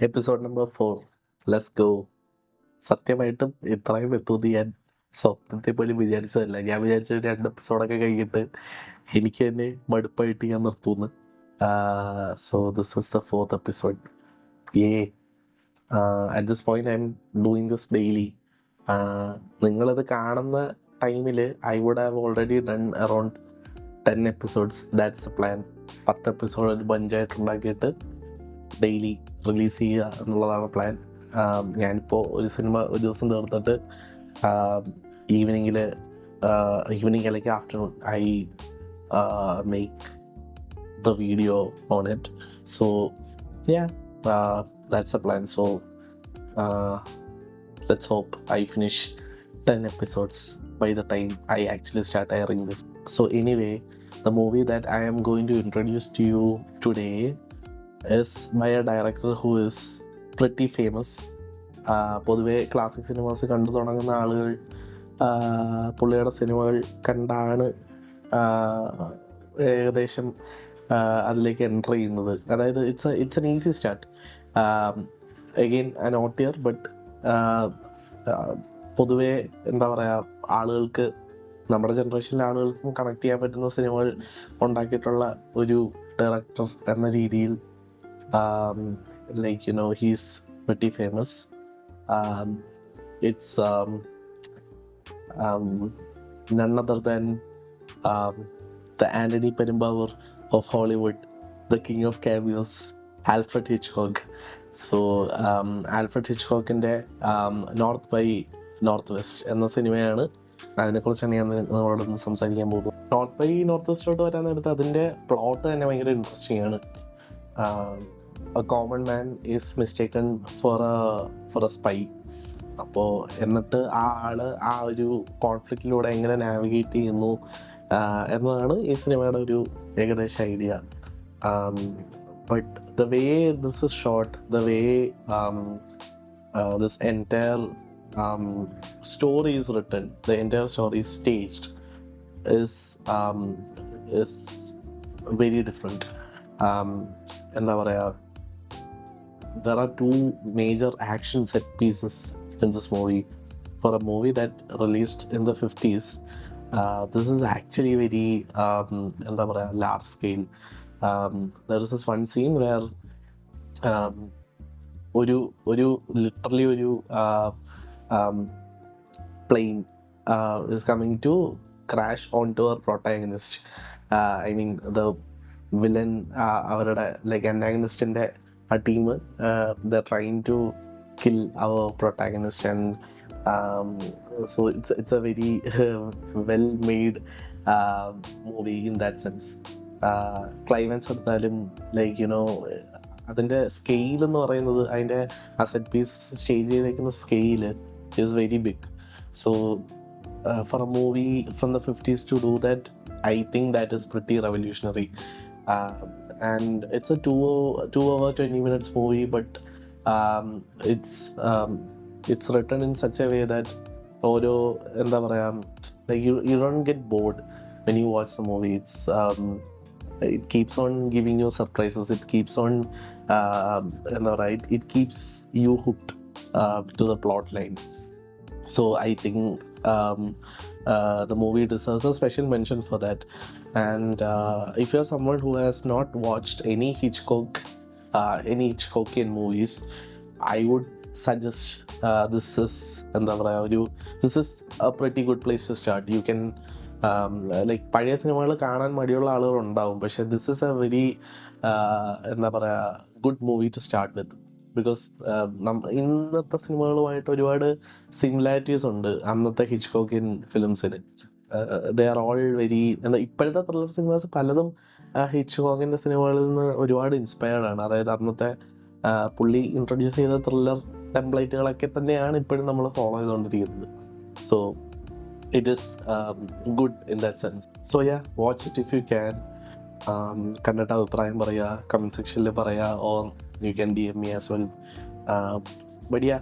Episode number 4. Let's go. സത്യമായിട്ടും ഇത്രയും എത്തുമെന്ന് ഞാൻ സ്വപ്നത്തിൽ പോലും വിചാരിച്ചതല്ല. ഞാൻ വിചാരിച്ച 2 എപ്പിസോഡൊക്കെ കഴിഞ്ഞിട്ട് എനിക്ക് തന്നെ മടുപ്പായിട്ട് ഞാൻ നിർത്തുന്നു. So this is the 4th episode. At this point I am doing this daily. നിങ്ങളിത് കാണുന്ന ടൈമിൽ I would have already done around 10 episodes. That's a plan. 10 episode ഒരു ബഞ്ചായിട്ടുണ്ടാക്കിയിട്ട് ഡെയിലി റിലീസ് ചെയ്യുക എന്നുള്ളതാണ് പ്ലാൻ. ഞാനിപ്പോൾ ഒരു സിനിമ ഒരു ദിവസം തീർത്തിട്ട് ഈവനിങ് അല്ലെങ്കിൽ afternoon I make the video on it. So yeah, that's the plan. So let's hope I finish 10 episodes by the time I actually start airing this. So anyway, the movie that I am going to introduce to you today is by a director who is pretty famous. പൊതുവെ classic cinemas കണ്ടു തുടങ്ങുന്ന ആളുകൾ പുള്ളിയുടെ സിനിമകൾ കണ്ടാണ് ഏകദേശം അതിലേക്ക് enter ചെയ്യുന്നത്. അതായത് it's an easy start. Again an not year, but പൊതുവേ എന്താ പറയുക, ആളുകൾക്ക്, നമ്മുടെ ജനറേഷനിലെ ആളുകൾക്കും കണക്ട് ചെയ്യാൻ പറ്റുന്ന സിനിമകൾ ഉണ്ടാക്കിയിട്ടുള്ള ഒരു ഡയറക്ടർ എന്ന രീതിയിൽ like he's pretty famous. It's none other than the Anthony Perumbavar of Hollywood, the king of cameos, Alfred Hitchcock. So Alfred Hitchcockൻ്റെ നോർത്ത് ബൈ നോർത്ത് വെസ്റ്റ് എന്ന സിനിമയാണ്. അതിനെക്കുറിച്ചാണ് ഞാൻ നിങ്ങളോടൊന്ന് സംസാരിക്കാൻ പോകുന്നത്. നോർത്ത് ബൈ നോർത്ത് വെസ്റ്റോട്ട് വരാൻ നേരത്ത് അതിൻ്റെ പ്ലോട്ട് തന്നെ ഭയങ്കര ഇൻട്രസ്റ്റിംഗ് ആണ്. A common man is mistaken for a spy. അപ്പോൾ എന്നിട്ട് ആ ആള് ആ ഒരു കോൺഫ്ലിക്റ്റിലൂടെ എങ്ങനെ നാവിഗേറ്റ് ചെയ്യുന്നു എന്നതാണ് ഈ സിനിമയുടെ ഒരു ഏകദേശ idea. But the way this is shot, the way this entire story is written, the entire story is staged is very different. എന്താ പറയുക, there are 2 major action set pieces in this movie. For a movie that released in the 50s, this is actually very എന്താ പറയുക, large scale. There is this one scene where ഒരു literally ഒരു plane is coming to crash onto our protagonist. I mean the villain, അവരുടെ like antagonistൻ്റെ ആ team, they're trying to kill our protagonist, and so it's a very well made movie in that sense. Climax എടുത്താലും like അതിൻ്റെ scale എന്ന് പറയുന്നത്, അതിൻ്റെ ആ set piece stage ചെയ്തേക്കുന്ന scale is very big. So for a movie from the 50s to do that, I think that is pretty revolutionary. And it's a 2 hour 20 minutes movie, but it's written in such a way that ഓരോ എന്താ പറയുക, like you don't get bored when you watch the movie. It keeps on giving you surprises. It keeps on എന്താ പറയുക, it keeps you hooked to the plot line. So I think the movie deserves a special mention for that. And if you're someone who has not watched any Hitchcockian movies, I would suggest this is a pretty good place to start. You can like പഴയ സിനിമകൾ കാണാൻ മടിയുള്ള ആളുകൾ ഉണ്ടാവും, പക്ഷേ this is a very എന്താ പറയുക, good movie to start with. Because ഇന്നത്തെ സിനിമകളുമായിട്ട് ഒരുപാട് സിമിലാരിറ്റീസ് ഉണ്ട് അന്നത്തെ ഹിച്ച്കോക്കിയൻ ഫിലിംസിന്. ദേ ആർ ഓൾ വെരി, ഇപ്പോഴത്തെ ത്രില്ലർ സിനിമാസ് പലതും ഹിച്ച്കോക്കിൻ്റെ സിനിമകളിൽ നിന്ന് ഒരുപാട് ഇൻസ്പയർഡ് ആണ്. അതായത് അന്നത്തെ പുള്ളി ഇൻട്രൊഡ്യൂസ് ചെയ്ത ത്രില്ലർ ടെംപ്ലേറ്റുകളൊക്കെ തന്നെയാണ് ഇപ്പോഴും നമ്മൾ ഫോളോ ചെയ്തുകൊണ്ടിരിക്കുന്നത്. So it is good in that sense. So yeah, watch it if you can. കണ്ടിട്ട് അഭിപ്രായം പറയുക, കമൻറ്റ് സെക്ഷനിൽ പറയുക, or you can DM me as well. But yeah,